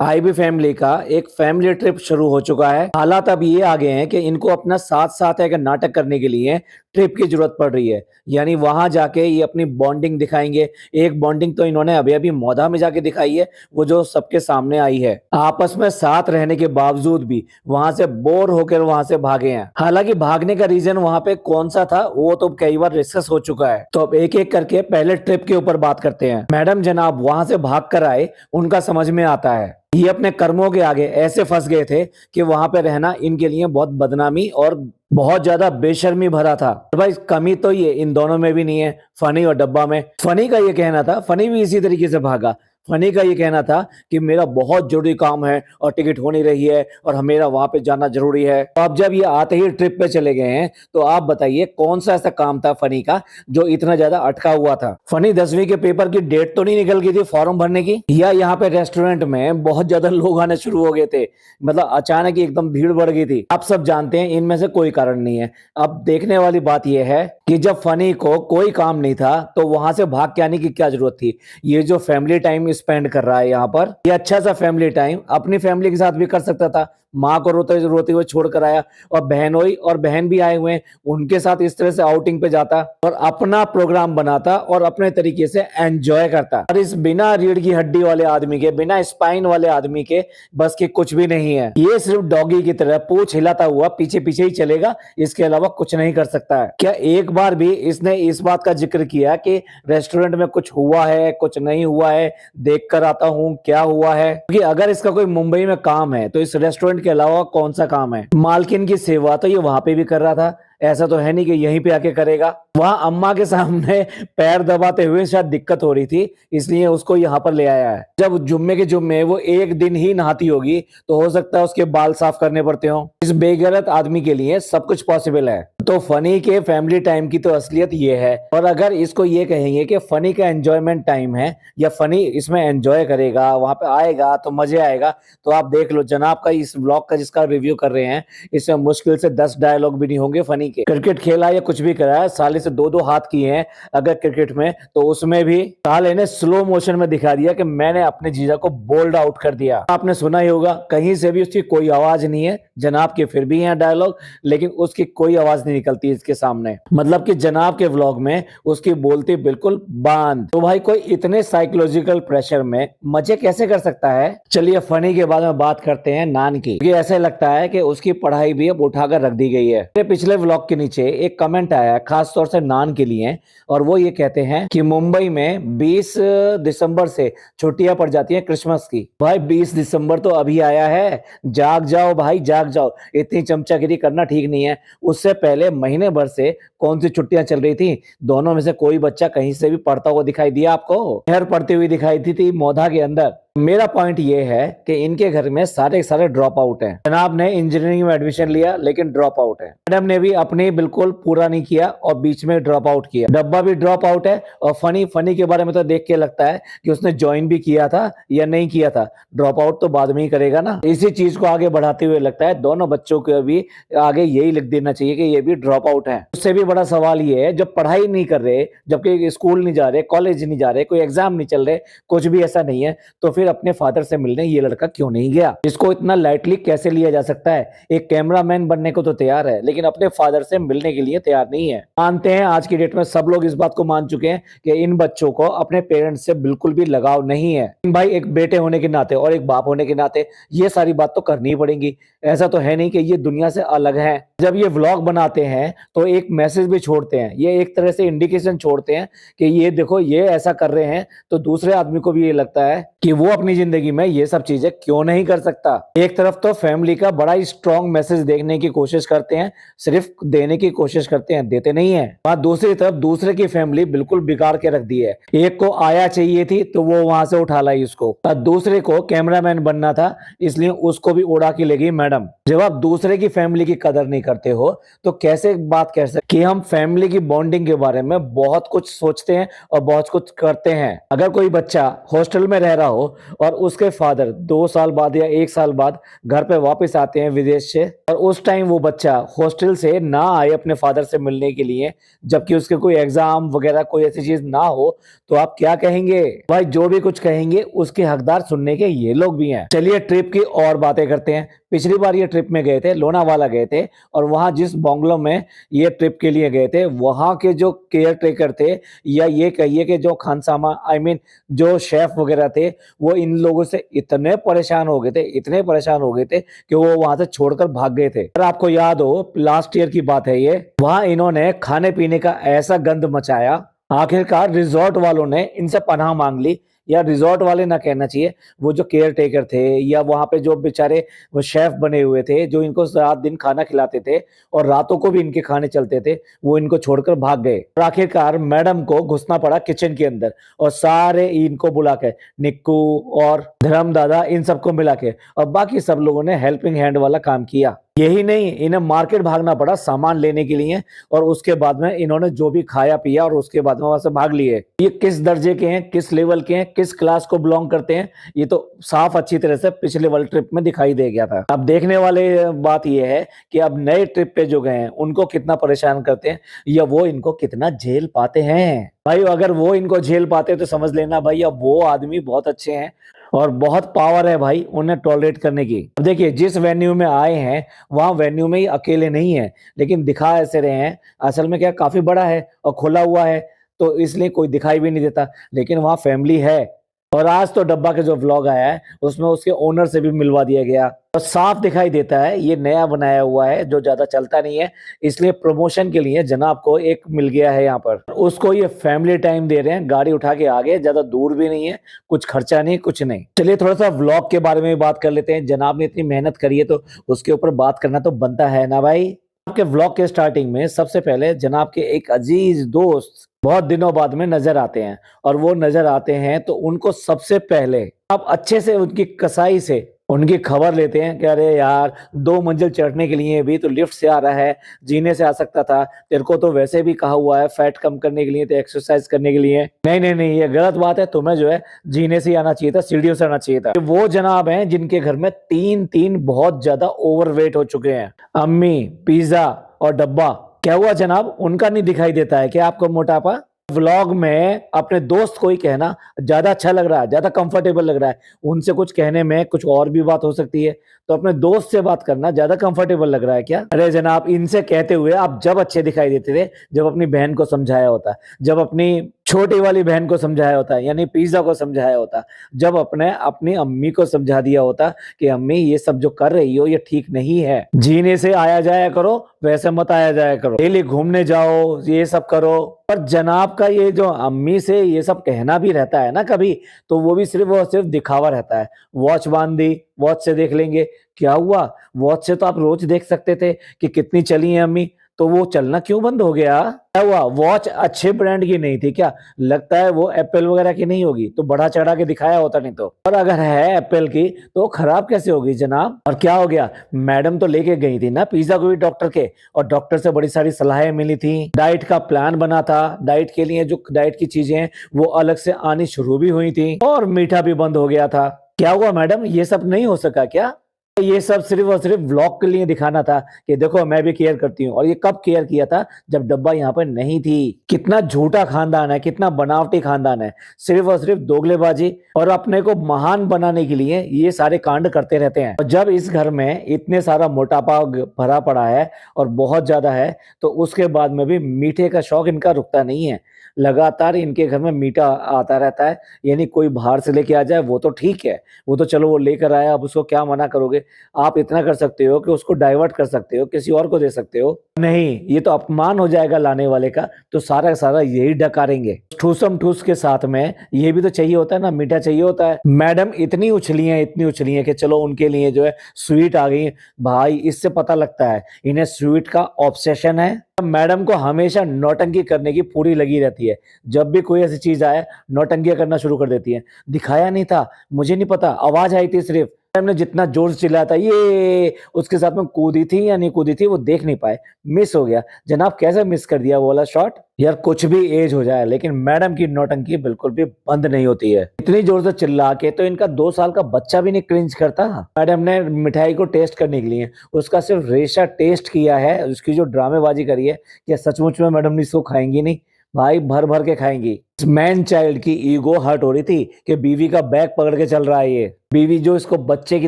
IB family का एक family trip शुरू हो चुका है। हालात अब ये आ गए हैं कि इनको अपना साथ साथ एक नाटक करने के लिए ट्रिप की जरूरत पड़ रही है। यानी वहां जाके ये अपनी बॉन्डिंग दिखाएंगे। एक बॉन्डिंग तो इन्होंने अभी अभी मौधा में जाके दिखाई है, वो जो सबके सामने आई है। आपस में साथ रहने के बावजूद भी वहां से बोर होकर वहां से भागे हैं। हालांकि भागने का रीजन वहां पे कौन सा था वो तो कई बार डिस्कस हो चुका है। तो अब एक एक करके पहले ट्रिप के ऊपर बात करते हैं। मैडम जनाब वहां से भाग कर आए, उनका समझ में आता है ये अपने कर्मों के आगे ऐसे फंस गए थे कि वहां पे रहना इनके लिए बहुत बदनामी और बहुत ज्यादा बेशर्मी भरा था। तो भाई कमी तो ये इन दोनों में भी नहीं है, फनी और डब्बा में। फनी का ये कहना था, फनी भी इसी तरीके से भागा। फनी का ये कहना था कि मेरा बहुत जरूरी काम है और टिकट हो नहीं रही है और मेरा वहां पे जाना जरूरी है। तो अब जब ये आते ही ट्रिप पे चले गए हैं तो आप बताइए कौन सा ऐसा काम था फनी का जो इतना ज्यादा अटका हुआ था। फनी 10वीं के पेपर की डेट तो नहीं निकल गई थी फॉर्म भरने की, या यहाँ पे रेस्टोरेंट में बहुत ज्यादा लोग आने शुरू हो गए थे, मतलब अचानक ही एकदम भीड़ बढ़ गई थी। आप सब जानते हैं इनमें से कोई कारण नहीं है। अब देखने वाली बात यह है कि जब फनी को कोई काम नहीं था तो वहां से भाग के आने की क्या जरूरत थी। ये जो फैमिली टाइम स्पेंड कर रहा है यहाँ पर, ये अच्छा सा फैमिली टाइम अपनी फैमिली के साथ भी कर सकता था। माँ को रोते रोते हुए छोड़ कर आया और बहनोई और बहन भी आए हुए हैं, उनके साथ इस तरह से आउटिंग पे जाता और अपना प्रोग्राम बनाता और अपने तरीके से एंजॉय करता। और इस बिना रीढ़ की हड्डी वाले आदमी के, बिना स्पाइन वाले आदमी के बस की कुछ भी नहीं है। ये सिर्फ डॉगी की तरह पूंछ हिलाता हुआ पीछे पीछे ही चलेगा, इसके अलावा कुछ नहीं कर सकता है। क्या एक बार भी इसने इस बात का जिक्र किया कि रेस्टोरेंट में कुछ हुआ है, कुछ नहीं हुआ है, देख कर आता हूँ क्या हुआ है? क्योंकि अगर इसका कोई मुंबई में काम है तो इस रेस्टोरेंट के अलावा कौन सा काम है? मालकिन की सेवा तो ये वहां पे भी कर रहा था, ऐसा तो है नहीं कि यहीं पे आके करेगा। वहां अम्मा के सामने पैर दबाते हुए शायद दिक्कत हो रही थी, इसलिए उसको यहाँ पर ले आया है। जब जुम्मे के जुम्मे वो एक दिन ही नहाती होगी तो हो सकता है उसके बाल साफ करने पड़ते हो। इस बेगैरत आदमी के लिए सब कुछ पॉसिबल है। तो फनी के फैमिली टाइम की तो असलियत ये है। और अगर इसको ये कहेंगे कि फनी का एंजॉयमेंट टाइम है या फनी इसमें एंजॉय करेगा, वहां पे आएगा तो मजे आएगा, तो आप देख लो जनाब का इस ब्लॉग का जिसका रिव्यू कर रहे हैं, इसमें मुश्किल से 10 डायलॉग भी नहीं होंगे फनी के। क्रिकेट खेला या कुछ भी करा है, साले से 2-2 हाथ किए हैं अगर क्रिकेट में, तो उसमें भी साले ने स्लो मोशन में दिखा दिया कि मैंने अपने जीजा को बोल्ड आउट कर दिया। आपने सुना ही होगा, कहीं से भी उसकी कोई आवाज नहीं है। जनाब के फिर भी हैं डायलॉग, लेकिन उसकी कोई आवाज नहीं निकलती इसके सामने। मतलब कि जनाब के व्लॉग में उसकी बोलती बिल्कुल बंद। तो भाई कोई इतने साइकोलॉजिकल प्रेशर में मजे कैसे कर सकता है? चलिए फनी के बाद में बात करते हैं नान की। ये ऐसा लगता है कि उसकी पढ़ाई भी अब उठाकर रख दी गई है। पिछले व्लॉग के नीचे एक कमेंट आया है खास तौर से नान के लिए, और वो ये कहते हैं कि मुंबई में 20 दिसंबर से छुट्टियां पड़ जाती हैं क्रिसमस की। भाई 20 दिसंबर तो अभी आया है, जाग जाओ भाई जाग जाओ, इतनी चमचागिरी करना ठीक नहीं है। उससे पहले महीने भर से कौन सी छुट्टियां चल रही थी? दोनों में से कोई बच्चा कहीं से भी पढ़ता हुआ दिखाई दिया आपको? शहर पढ़ती हुई दिखाई थी मौधा के अंदर। मेरा पॉइंट ये है कि इनके घर में सारे सारे ड्रॉप आउट हैं। जनाब ने इंजीनियरिंग में एडमिशन लिया लेकिन ड्रॉप आउट है। मैडम ने भी अपनी बिल्कुल पूरा नहीं किया और बीच में ड्रॉप आउट किया। डब्बा भी ड्रॉप आउट है। और फनी के बारे में तो देख के लगता है कि उसने ज्वाइन भी किया था या नहीं किया था। ड्रॉप आउट तो बाद में ही करेगा ना। इसी चीज को आगे बढ़ाते हुए लगता है दोनों बच्चों को भी आगे यही लिख देना चाहिए कि ये भी ड्रॉप आउट है। उससे भी बड़ा सवाल ये है, जब पढ़ाई नहीं कर रहे, जबकि स्कूल नहीं जा रहे, कॉलेज नहीं जा रहे, कोई एग्जाम नहीं चल रहे, कुछ भी ऐसा नहीं है, तो फिर अपने फादर से मिलने ये लड़का क्यों नहीं गया? इसको इतना लाइटली कैसे लिया जा सकता है? एक कैमरामैन बनने को तो तैयार है लेकिन अपने फादर से मिलने के लिए तैयार नहीं है। मानते हैं आज की डेट में सब लोग इस बात को मान चुके हैं कि इन बच्चों को अपने पेरेंट्स से बिल्कुल भी लगाव नहीं है। भाई एक बेटे होने के नाते और एक बाप होने के नाते ये सारी बात तो करनी ही पड़ेगी। ऐसा तो है नहीं कि ये दुनिया से अलग है। जब ये व्लॉग बनाते हैं तो एक मैसेज भी छोड़ते हैं, ये एक तरह से इंडिकेशन छोड़ते हैं कि ये देखो ये ऐसा कर रहे हैं, तो दूसरे आदमी को भी ये लगता है कि वो अपनी जिंदगी में ये सब चीजें क्यों नहीं कर सकता। एक तरफ तो फैमिली का बड़ा ही स्ट्रॉन्ग मैसेज देखने की कोशिश करते हैं, सिर्फ देने की कोशिश करते हैं, देते नहीं है। वहां दूसरी तरफ दूसरे की फैमिली बिल्कुल बिगाड़ के रख दी है। एक को आया चाहिए थी तो वो वहां से उठा लाई उसको, दूसरे को कैमरामैन बनना था इसलिए उसको भी उड़ा के ले गई मैडम। जब आप दूसरे की फैमिली की कदर नहीं करते हो तो कैसे बात कर सकते कि हम फैमिली की बॉन्डिंग के बारे में बहुत कुछ सोचते हैं और बहुत कुछ करते हैं। अगर कोई बच्चा हॉस्टल में रह रहा हो और उसके फादर 2 साल बाद या 1 साल बाद घर पे वापस आते हैं विदेश से, और उस टाइम वो बच्चा हॉस्टल से ना आए अपने फादर से मिलने के लिए, जबकि उसके कोई एग्जाम वगैरह कोई ऐसी चीज ना हो, तो आप क्या कहेंगे? भाई जो भी कुछ कहेंगे उसके हकदार सुनने के ये लोग भी हैं। चलिए ट्रिप की और बातें करते हैं। पिछली बार ये ट्रिप में गए थे, लोनावाला गए थे, और वहां जिस बंगलो में ये ट्रिप के लिए गए थे, वहां के जो केयर टेकर थे, या ये कहिए कि जो खानसामा आई मीन जो शेफ वगैरह थे, वो इन लोगों से इतने परेशान हो गए थे, इतने परेशान हो गए थे कि वो वहां से छोड़कर भाग गए थे। अगर आपको याद हो, लास्ट ईयर की बात है ये, वहां इन्होंने खाने पीने का ऐसा गंद मचाया, आखिरकार रिजॉर्ट वालों ने इनसे पनाह मांग ली, या रिजॉर्ट वाले ना कहना चाहिए, वो जो केयर टेकर थे या वहां पे जो बेचारे वो शेफ बने हुए थे, जो इनको रात दिन खाना खिलाते थे और रातों को भी इनके खाने चलते थे, वो इनको छोड़कर भाग गए। और आखिरकार मैडम को घुसना पड़ा किचन के अंदर, और सारे इनको बुला के, निक्कू और धर्म दादा, इन सबको मिला के, और बाकी सब लोगों ने हेल्पिंग हैंड वाला काम किया। यही नहीं, इन्हें मार्केट भागना पड़ा सामान लेने के लिए, और उसके बाद में इन्होंने जो भी खाया पिया और उसके बाद में वहां से भाग लिए। ये किस दर्जे के हैं, किस लेवल के हैं, किस क्लास को बिलोंग करते हैं, ये तो साफ अच्छी तरह से पिछले वाले ट्रिप में दिखाई दे गया था। अब देखने वाले बात ये है कि अब नए ट्रिप पे जो गए हैं उनको कितना परेशान करते हैं, या वो इनको कितना झेल पाते हैं। भाई अगर वो इनको झेल पाते तो समझ लेना भाई अब वो आदमी बहुत अच्छे हैं, और बहुत पावर है भाई उन्हें टॉलरेट करने की। अब देखिए जिस वेन्यू में आए हैं वहां वेन्यू में ही अकेले नहीं है, लेकिन दिखा ऐसे रहे हैं, असल में क्या काफी बड़ा है और खुला हुआ है, तो इसलिए कोई दिखाई भी नहीं देता, लेकिन वहां फैमिली है। और आज तो डब्बा का जो व्लॉग आया है उसमें उसके ओनर से भी मिलवा दिया गया, और साफ दिखाई देता है ये नया बनाया हुआ है जो ज्यादा चलता नहीं है, इसलिए प्रमोशन के लिए जनाब को एक मिल गया है यहाँ पर। उसको ये फैमिली टाइम दे रहे हैं, गाड़ी उठा के आगे, ज्यादा दूर भी नहीं है, कुछ खर्चा नहीं, कुछ नहीं। चलिए थोड़ा सा व्लॉग के बारे में बात कर लेते हैं। जनाब ने इतनी मेहनत करी है तो उसके ऊपर बात करना तो बनता है ना भाई। आपके व्लॉग के स्टार्टिंग में सबसे पहले जनाब के एक अजीज दोस्त बहुत दिनों बाद में नजर आते हैं, और वो नजर आते हैं तो उनको सबसे पहले आप अच्छे से उनकी कसाई से उनकी खबर लेते हैं कि अरे यार 2 मंजिल चढ़ने के लिए भी तो लिफ्ट से आ रहा है, जीने से आ सकता था, तेरे को तो वैसे भी कहा हुआ है फैट कम करने के लिए, तो एक्सरसाइज करने के लिए। नहीं नहीं नहीं, ये गलत बात है, तुम्हें जो है जीने से आना चाहिए था, सीढ़ियों से आना चाहिए था। वो जनाब हैं जिनके घर में 3 बहुत ज्यादा ओवरवेट हो चुके हैं, अम्मी, पिज्जा और डब्बा। क्या हुआ जनाब, उनका नहीं दिखाई देता है क्या आपको मोटापा? व्लॉग में अपने दोस्त को ही कहना ज्यादा अच्छा लग रहा है, ज्यादा कंफर्टेबल लग रहा है, उनसे कुछ कहने में कुछ और भी बात हो सकती है, तो अपने दोस्त से बात करना ज्यादा कंफर्टेबल लग रहा है क्या? अरे जनाब इनसे कहते हुए आप जब अच्छे दिखाई देते थे, जब अपनी बहन को समझाया होता, जब अपनी छोटी वाली बहन को समझाया होता, यानी पिज्जा को समझाया होता, जब अपनी अम्मी को समझा दिया होता कि अम्मी ये सब जो कर रही हो ये ठीक नहीं है, जीने से आया जाया करो, वैसे मत आया जाया करो, डेली घूमने जाओ, ये सब करो। पर जनाब का ये जो अम्मी से ये सब कहना भी रहता है ना कभी, तो वो भी सिर्फ और सिर्फ दिखावा रहता है। वॉच बांध दी, वॉच से देख लेंगे, क्या हुआ, वॉच से तो आप रोज देख सकते थे कि कितनी चली है अम्मी, तो वो चलना क्यों बंद हो गया? क्या हुआ, वॉच अच्छे ब्रांड की नहीं थी क्या? लगता है वो एप्पल वगैरह की नहीं होगी, तो बढ़ा चढ़ा के दिखाया होता नहीं तो। और अगर है एप्पल की तो खराब कैसे होगी जनाब? और क्या हो गया, मैडम तो लेके गई थी ना पिज्जा को भी डॉक्टर के, और डॉक्टर से बड़ी सारी सलाहें मिली थी, डाइट का प्लान बना था, डाइट के लिए जो डाइट की चीजें हैं वो अलग से आनी शुरू भी हुई थी, और मीठा भी बंद हो गया था। क्या हुआ मैडम, ये सब नहीं हो सका क्या? ये सब सिर्फ और सिर्फ व्लॉग के लिए दिखाना था कि देखो मैं भी केयर करती हूँ। और ये कब केयर किया था, जब डब्बा यहाँ पर नहीं थी। कितना झूठा खानदान है, कितना बनावटी खानदान है, सिर्फ और सिर्फ दोगलेबाजी और अपने को महान बनाने के लिए ये सारे कांड करते रहते हैं। और जब इस घर में इतने सारा मोटापा भरा पड़ा है और बहुत ज्यादा है, तो उसके बाद में भी मीठे का शौक इनका रुकता नहीं है, लगातार इनके घर में मीठा आता रहता है। यानी कोई बाहर से लेके आ जाए वो तो ठीक है, वो तो चलो वो लेकर आया, अब उसको क्या मना करोगे? आप इतना कर सकते हो कि उसको डाइवर्ट कर सकते हो, किसी और को दे सकते हो। नहीं, ये तो अपमान हो जाएगा लाने वाले का, तो सारा का सारा यही डकारेंगे। ठूसम ठूस के साथ में ये भी तो चाहिए होता है ना, मीठा चाहिए होता है। मैडम इतनी उछली है कि चलो उनके लिए जो है स्वीट आ गई। भाई इससे पता लगता है इन्हें स्वीट का ऑब्सेशन है। मैडम को हमेशा नौटंकी करने की पूरी लगी रहती है, जब भी कोई ऐसी चीज आए नौटंकियां करना शुरू कर देती है। दिखाया नहीं था, मुझे नहीं पता, आवाज आई थी सिर्फ, हमने जितना जोर से चिल्लाया था ये, उसके साथ में कूदी थी या नहीं कूदी थी वो देख नहीं पाए, मिस हो गया। जनाब कैसे मिस कर दिया वो वाला शॉट। यार कुछ भी एज हो जाए लेकिन मैडम की नौटंकी बिल्कुल भी बंद नहीं होती है। इतनी जोर से चिल्ला के तो इनका 2 साल का बच्चा भी नहीं क्रिंज करता। मैडम ने मिठाई को टेस्ट करने के लिए उसका सिर्फ रेशा टेस्ट किया है, उसकी जो ड्रामेबाजी करी है, क्या सचमुच में मैडम इसको खाएंगी नहीं? भाई भर भर के खाएंगी। इस मैन चाइल्ड की ईगो हर्ट हो रही थी कि बीवी का बैग पकड़ के चल रहा है ये। बीवी जो इसको बच्चे की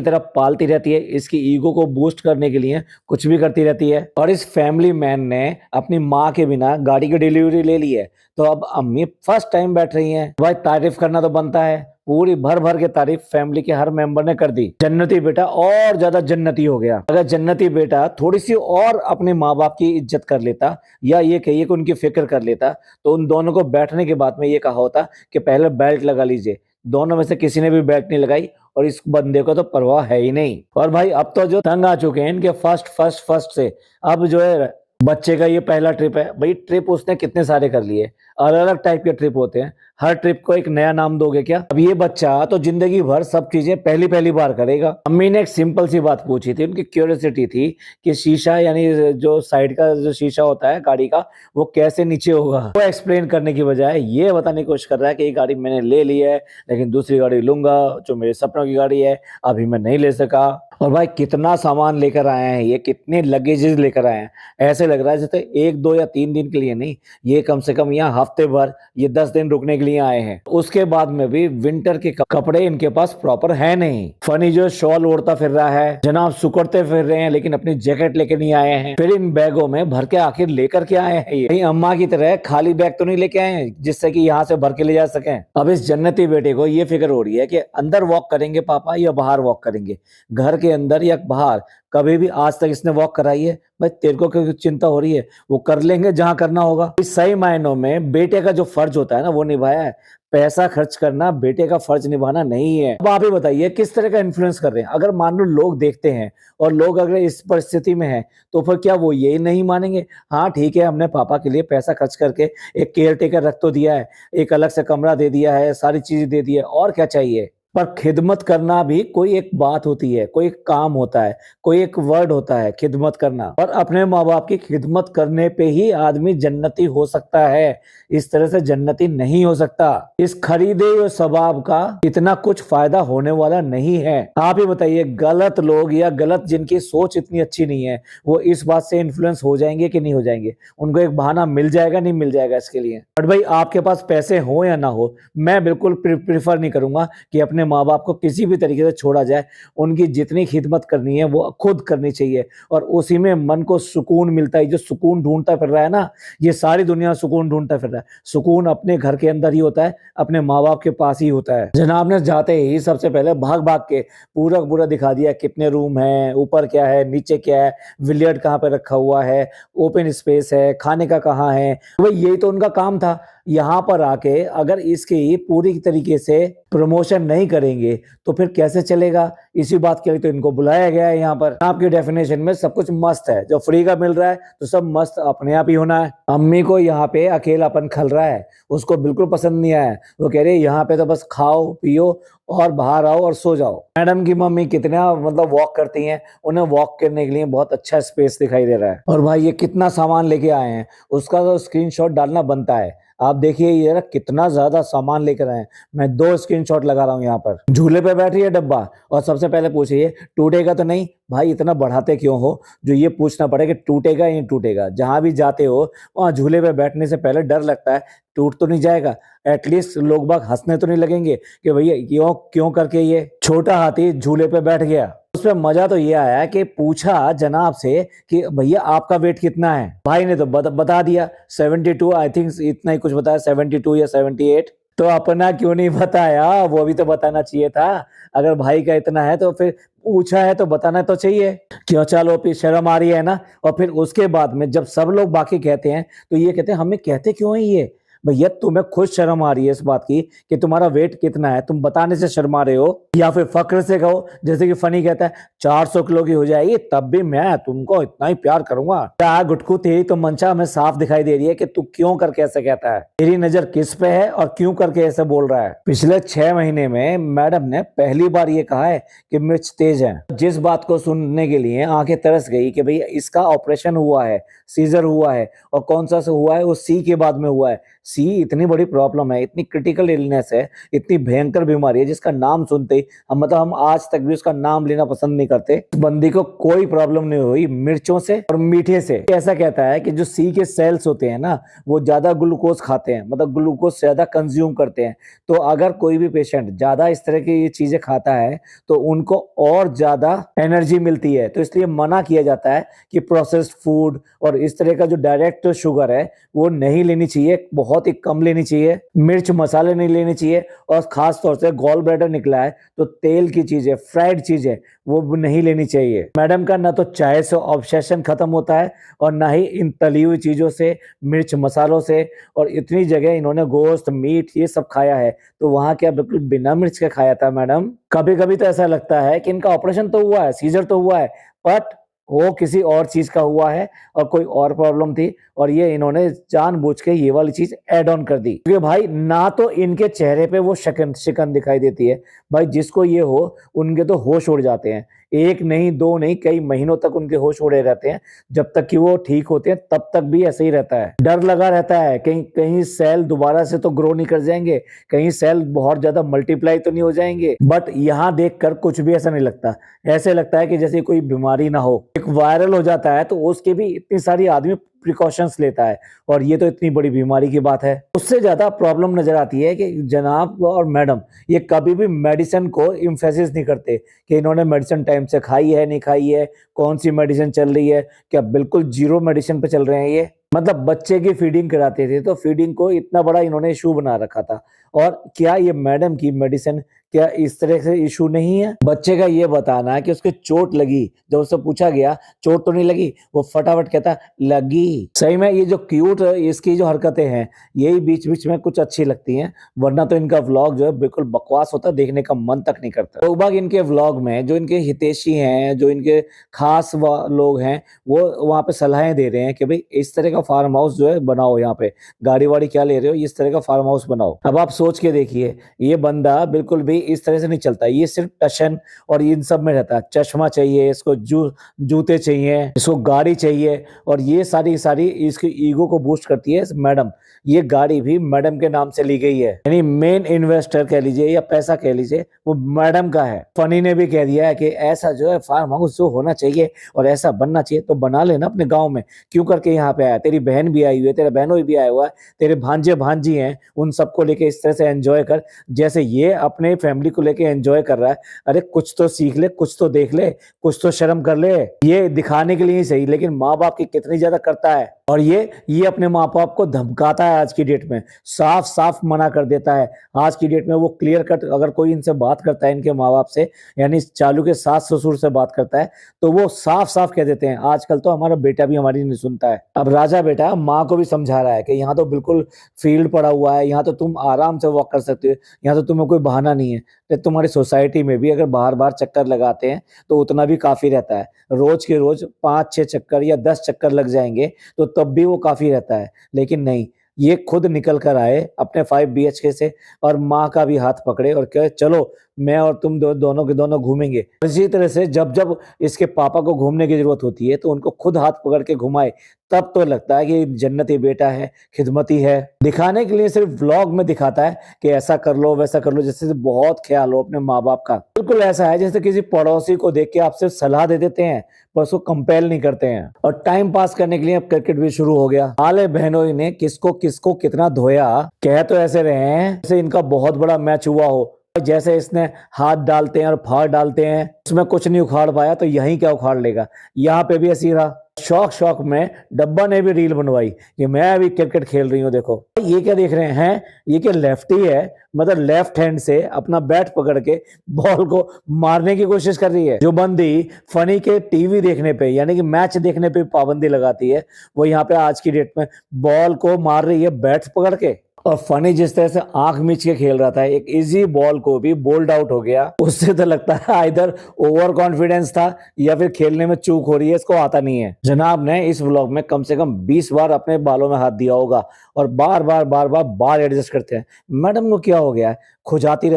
तरह पालती रहती है, इसकी ईगो को बूस्ट करने के लिए कुछ भी करती रहती है। और इस फैमिली मैन ने अपनी माँ के बिना गाड़ी की डिलीवरी ले ली है, तो अब अम्मी फर्स्ट टाइम बैठ रही हैं। भाई तारीफ करना तो बनता है, पूरी भर भर के तारीफ फैमिली के हर मेंबर ने कर दी। जन्नती बेटा और ज्यादा जन्नती हो गया। अगर जन्नती बेटा थोड़ी सी और अपने माँ बाप की इज्जत कर लेता, या ये कहिए कि उनकी फिक्र कर लेता, तो उन दोनों को बैठने के बाद में ये कहा होता कि पहले बेल्ट लगा लीजिए। दोनों में से किसी ने भी बेल्ट नहीं लगाई और इस बंदे को तो परवाह है ही नहीं। और भाई अब तो जो तंग आ चुके हैं इनके फर्स्ट से, अब जो है बच्चे का ये पहला ट्रिप है। भाई ट्रिप उसने कितने सारे कर लिए, अलग अलग टाइप के ट्रिप होते हैं, हर ट्रिप को एक नया नाम दोगे क्या? अब ये बच्चा तो जिंदगी भर सब चीजें पहली पहली बार करेगा। अम्मी ने एक सिंपल सी बात पूछी थी, उनकी क्यूरियोसिटी थी कि शीशा यानी जो साइड का जो शीशा होता है गाड़ी का, वो कैसे नीचे होगा। वो एक्सप्लेन करने की बजाय ये बताने की कोशिश कर रहा है कि ये गाड़ी मैंने ले ली है, लेकिन दूसरी गाड़ी लूंगा जो मेरे सपनों की गाड़ी है, अभी मैं नहीं ले सका। और भाई कितना सामान लेकर आए हैं ये, कितने लगेजेस लेकर आए हैं। ऐसे लग रहा है जैसे 1 2 या 3 दिन के लिए नहीं, ये कम से कम यहाँ हफ्ते भर, ये 10 दिन रुकने के लिए आए हैं। उसके बाद में भी विंटर के कपड़े इनके पास प्रॉपर है नहीं। फनी जो शॉल ओढ़ता फिर रहा है, जनाब सुकड़ते फिर रहे हैं लेकिन अपनी जैकेट लेके नहीं आए हैं। फिर इन बैगों में भर के आखिर लेकर के आए हैं ये? कहीं अम्मा की तरह खाली बैग तो नहीं लेके आए हैं जिससे कि यहाँ से भर के ले जा सकें। अब इस जन्नती बेटे को ये फिक्र हो रही है कि अंदर वॉक करेंगे पापा या बाहर वॉक करेंगे, घर के अंदर या बाहर। कभी भी आज तक इसने वॉक कराई है? भाई तेरे को क्यों चिंता हो रही है, वो कर लेंगे जहां करना होगा। इस सही मायनों में बेटे का जो फर्ज होता है ना वो निभाया है। पैसा खर्च करना बेटे का फर्ज निभाना नहीं है। अब आप ही बताइए किस तरह का इन्फ्लुएंस कर रहे हैं। अगर मान लो लोग देखते हैं और लोग अगर इस परिस्थिति में हैं, तो फिर क्या वो यही नहीं मानेंगे? हाँ ठीक है, हमने पापा के लिए पैसा खर्च करके एक केयर टेकर रख तो दिया है, एक अलग से कमरा दे दिया है, सारी चीजें दे दी है, और क्या चाहिए? पर खिदमत करना भी कोई एक बात होती है, कोई एक काम होता है, कोई एक वर्ड होता है खिदमत करना। और अपने माँ बाप की खिदमत करने पे ही आदमी जन्नती हो सकता है, इस तरह से जन्नती नहीं हो सकता। इस खरीदे हुए सवाब का इतना कुछ फायदा होने वाला नहीं है। आप ही बताइए, गलत लोग या गलत जिनकी सोच इतनी अच्छी नहीं है, वो इस बात से इन्फ्लुएंस हो जाएंगे कि नहीं हो जाएंगे? उनको एक बहाना मिल जाएगा, नहीं मिल जाएगा इसके लिए। बट भाई आपके पास पैसे हो या ना हो, मैं बिल्कुल प्रीफर नहीं करूंगा कि अपने माँ बाप को किसी भी तरीके से छोड़ा जाए। उनकी जितनी खिदमत करनी है वो खुद करनी चाहिए, और उसी में मन को सुकून मिलता है। जो सुकून ढूंढता फिर रहा है ना, ये सारी दुनिया सुकून ढूंढता फिर रहा है। सुकून अपने घर के अंदर ही होता है, अपने माँ बाप के पास ही होता है। जनाब ने जाते ही सबसे पहले भाग भाग के पूरा पूरा दिखा दिया, कितने रूम है, ऊपर क्या है, नीचे क्या है, बिलियर्ड कहाँ पे रखा हुआ है, ओपन स्पेस है, खाने का कहाँ है। भाई यही तो उनका काम था। यहाँ पर आके अगर इसकी पूरी तरीके से प्रमोशन नहीं करेंगे तो फिर कैसे चलेगा? इसी बात के लिए तो इनको बुलाया गया है यहाँ पर। आपकी डेफिनेशन में सब कुछ मस्त है, जो फ्री का मिल रहा है तो सब मस्त अपने आप ही होना है। अम्मी को यहाँ पे अकेलापन खल रहा है, उसको बिल्कुल पसंद नहीं आया। वो कह रही है यहाँ पे तो बस खाओ पियो और बाहर आओ और सो जाओ। मैडम की मम्मी कितना मतलब वॉक करती हैं, उन्हें वॉक करने के लिए बहुत अच्छा स्पेस दिखाई दे रहा है। और भाई ये कितना सामान लेके आए हैं, उसका तो स्क्रीनशॉट डालना बनता है। आप देखिए ये कितना ज्यादा सामान लेकर आए हैं। मैं 2 स्क्रीनशॉट लगा रहा हूँ यहाँ पर। झूले पे बैठ रही है डब्बा, और सबसे पहले पूछिए टूटेगा तो नहीं? भाई इतना बढ़ाते क्यों हो जो ये पूछना पड़े कि टूटेगा या नहीं टूटेगा? जहां भी जाते हो वहां झूले पे बैठने से पहले डर लगता है टूट तो नहीं जाएगा। एटलीस्ट लोग बाग हंसने तो नहीं लगेंगे कि भैया क्यों क्यों करके ये छोटा हाथी झूले पे बैठ गया। उसमें मजा तो ये आया कि पूछा जनाब से कि भैया आपका वेट कितना है। भाई ने तो बता दिया 72, आई थिंक इतना ही कुछ बताया, 72 या 78। तो अपना क्यों नहीं बताया? वो भी तो बताना चाहिए था। अगर भाई का इतना है तो फिर पूछा है तो बताना तो चाहिए। क्यों? चलो फिर शर्म आ रही है ना। और फिर उसके बाद में जब सब लोग बाकी कहते हैं तो ये कहते हैं हमें कहते क्यों है ये? भैया तुम्हें खुद शर्म आ रही है इस बात की कि तुम्हारा वेट कितना है, तुम बताने से शर्मा रहे हो? या फिर फक्र से कहो, जैसे कि फनी कहता है 400 किलो की हो जाएगी तब भी मैं तुमको इतना ही प्यार करूंगा। क्या गुटकू, तेरी तो मंशा हमें साफ दिखाई दे रही है कि तू क्यों करके ऐसे कहता है, तेरी नजर किस पे है और क्यों करके ऐसे बोल रहा है। पिछले 6 महीने में मैडम ने पहली बार ये कहा है कि मिर्च तेज है। जिस बात को सुनने के लिए आंखें तरस गई कि भैया इसका ऑपरेशन हुआ है, सीजर हुआ है, और कौन सा से हुआ है, वो सी के बाद में हुआ है। सी इतनी बड़ी प्रॉब्लम है, इतनी क्रिटिकल इलनेस है, इतनी भयंकर बीमारी है जिसका नाम सुनते ही हम आज तक भी उसका नाम लेना पसंद नहीं करते। इस बंदी को कोई प्रॉब्लम नहीं हुई मिर्चों से और मीठे से। ऐसा कहता है कि जो सी के सेल्स होते हैं ना, वो ज्यादा ग्लूकोज खाते हैं, मतलब ग्लूकोज ज्यादा कंज्यूम करते हैं। तो अगर कोई भी पेशेंट ज्यादा इस तरह की ये चीजें खाता है तो उनको और ज्यादा एनर्जी मिलती है। तो इसलिए मना किया जाता है कि प्रोसेस्ड फूड और इस तरह का जो डायरेक्ट शुगर है वो नहीं लेनी चाहिए, बहुत ही कम लेनी चाहिए। मिर्च मसाले नहीं लेने चाहिए, और खास तौर से गॉल ब्लैडर निकला है तो तेल की चीजें, फ्राइड चीजें वो नहीं लेनी चाहिए। मैडम का ना तो चाय से ऑब्सेशन खत्म होता है और ना ही इन तली हुई चीजों से, मिर्च मसालों से। और इतनी जगह इन्होंने गोश्त, मीट ये सब खाया है, तो वहां क्या बिल्कुल बिना मिर्च के खाया था मैडम? कभी कभी तो ऐसा लगता है कि इनका ऑपरेशन तो हुआ है, सीजर तो हुआ है, बट वो किसी और चीज का हुआ है और कोई और प्रॉब्लम थी, और ये इन्होंने जानबूझ के ये वाली चीज ऐड ऑन कर दी। क्योंकि भाई ना तो इनके चेहरे पे वो शिकन दिखाई देती है, भाई जिसको ये हो उनके तो होश उड़ जाते हैं। एक नहीं, दो नहीं, कई महीनों तक उनके होश उड़े रहते हैं। जब तक कि वो ठीक होते हैं तब तक भी ऐसे ही रहता है। डर लगा रहता है कहीं कहीं सेल दोबारा से तो ग्रो नहीं कर जाएंगे, कहीं सेल बहुत ज्यादा मल्टीप्लाई तो नहीं हो जाएंगे। बट यहाँ देखकर कुछ भी ऐसा नहीं लगता, ऐसे लगता है कि जैसे कोई बीमारी ना हो। एक वायरल हो जाता है तो उसके भी इतनी सारी आदमी प्रिकॉशंस लेता है, और ये तो इतनी बड़ी बीमारी की बात है। उससे ज्यादा प्रॉब्लम नजर आती है कि जनाब और मैडम ये कभी भी मेडिसिन को इम्फेसिस नहीं करते कि इन्होंने मेडिसिन टाइम से खाई है, नहीं खाई है, कौन सी मेडिसिन चल रही है, क्या बिल्कुल जीरो मेडिसिन पे चल रहे हैं ये। मतलब बच्चे की फीडिंग कराते थे तो फीडिंग को इतना बड़ा इन्होंने इशू बना रखा था। और क्या ये मैडम की मेडिसिन क्या इस तरह से इशू नहीं है? बच्चे का ये बताना है कि उसके चोट लगी, जब उससे पूछा गया चोट तो नहीं लगी, वो फटाफट कहता लगी। सही में ये जो क्यूट इसकी जो हरकतें हैं यही बीच बीच में कुछ अच्छी लगती हैं, वरना तो इनका व्लॉग जो है बिल्कुल बकवास होता है, देखने का मन तक नहीं करता। लोग बाग इनके व्लॉग में जो इनके हितैषी हैं, जो इनके खास लोग हैं, वो वहां पे सलाहें दे रहे हैं कि भाई इस तरह का फार्म हाउस जो है बनाओ, यहाँ पे गाड़ी वाड़ी क्या ले रहे हो, इस तरह का फार्म हाउस बनाओ। अब आप सोच के देखिए, ये बंदा बिल्कुल भी इस तरह से नहीं चलता, ये सिर्फ टशन और इन सब में रहता है। चश्मा चाहिए इसको, जूते चाहिए इसको, गाड़ी चाहिए, और ये सारी सारी इसकी ईगो को बूस्ट करती है मैडम। ये गाड़ी भी मैडम के नाम से ली गई है, यानी मेन इन्वेस्टर कह लीजिए या पैसा कह लीजिए वो मैडम का है। फनी ने भी कह दिया है कि ऐसा जो है फार्म हाउस जो होना चाहिए और ऐसा बनना चाहिए तो बना लेना अपने गांव में, क्यों करके यहाँ पे आया? तेरी बहन भी आई हुई है, तेरा बहनों भी आया हुआ है, तेरे भांजे भांजी हैं, उन सबको लेके इस तरह से एंजॉय कर जैसे ये अपने फैमिली को लेके एंजॉय कर रहा है। अरे कुछ तो सीख ले, कुछ तो देख ले, कुछ तो शर्म कर ले। ये दिखाने के लिए ही सही, लेकिन माँ बाप की कितनी ज्यादा करता है। और ये अपने माँ बाप को धमकाता है आज की डेट में, साफ साफ मना कर देता है। आज की डेट में वो क्लियर कट, अगर कोई इनसे बात करता है इनके माँ बाप से, यानी चालू के सास ससुर से बात करता है, तो वो साफ साफ कह देते हैं आजकल तो हमारा बेटा भी हमारी नहीं सुनता है। अब राजा बेटा माँ को भी समझा रहा है कि यहाँ तो बिल्कुल फील्ड पड़ा हुआ है, यहाँ तो तुम आराम से वॉक कर सकते हो, यहाँ तो तुम्हें कोई बहाना नहीं है। तो तुम्हारी सोसाइटी में भी अगर बार बार चक्कर लगाते हैं तो उतना भी काफी रहता है। रोज के रोज 5-6 चक्कर या 10 चक्कर लग जाएंगे तो तब भी वो काफी रहता है। लेकिन नहीं, ये खुद निकल कर आए अपने 5 BHK से, और माँ का भी हाथ पकड़े और कहे चलो मैं और तुम दोनों के दोनों घूमेंगे। इसी तरह से जब जब इसके पापा को घूमने की जरूरत होती है तो उनको खुद हाथ पकड़ के घुमाए, तब तो लगता है कि जन्नती बेटा है, खिदमती है। दिखाने के लिए सिर्फ व्लॉग में दिखाता है कि ऐसा कर लो वैसा कर लो, जैसे बहुत ख्याल हो अपने माँ बाप का। बिल्कुल ऐसा है जैसे किसी पड़ोसी को देख के आप सिर्फ सलाह दे देते हैं पर उसको कंपेल नहीं करते हैं। और टाइम पास करने के लिए अब क्रिकेट भी शुरू हो गया। हाल बहनों ने किसको किसको कितना धोया, कह तो ऐसे रहे हैं जैसे इनका बहुत बड़ा मैच हुआ हो। जैसे इसने हाथ डालते हैं और फाड़ डालते हैं, उसमें कुछ नहीं उखाड़ पाया तो यहीं क्या उखाड़ लेगा। यहाँ पे भी ऐसी रहा। शौक में डब्बा ने भी रील बनवाई कि मैं अभी क्रिकेट खेल रही हूँ, देखो ये क्या देख रहे हैं, ये क्या लेफ्टी है, मतलब लेफ्ट हैंड से अपना बैट पकड़ के बॉल को मारने की कोशिश कर रही है। जो बंदी फनी के टीवी देखने पे यानी कि मैच देखने पे पाबंदी लगाती है, वो यहाँ पे आज की डेट में बॉल को मार रही है बैट पकड़ के। और फनी जिस तरह से आंख मीच के खेल रहा था, एक इजी बॉल को भी बोल्ड आउट हो गया, उससे तो लगता है इधर ओवर कॉन्फिडेंस था या फिर खेलने में चूक हो रही है, इसको आता नहीं है। जनाब ने इस व्लॉग में कम से कम 20 बार अपने बालों में हाथ दिया होगा और बार बार बाल एडजस्ट करते हैं। मैडम को क्या हो गया है, खुजाती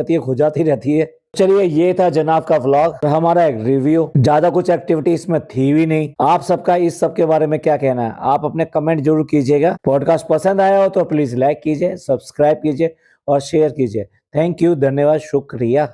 रहती है। चलिए, ये था जनाब का व्लॉग, हमारा एक रिव्यू। ज्यादा कुछ एक्टिविटी इसमें थी भी नहीं। आप सबका इस सब के बारे में क्या कहना है, आप अपने कमेंट जरूर कीजिएगा। पॉडकास्ट पसंद आया हो तो प्लीज लाइक कीजिए, सब्सक्राइब कीजिए और शेयर कीजिए। थैंक यू, धन्यवाद, शुक्रिया।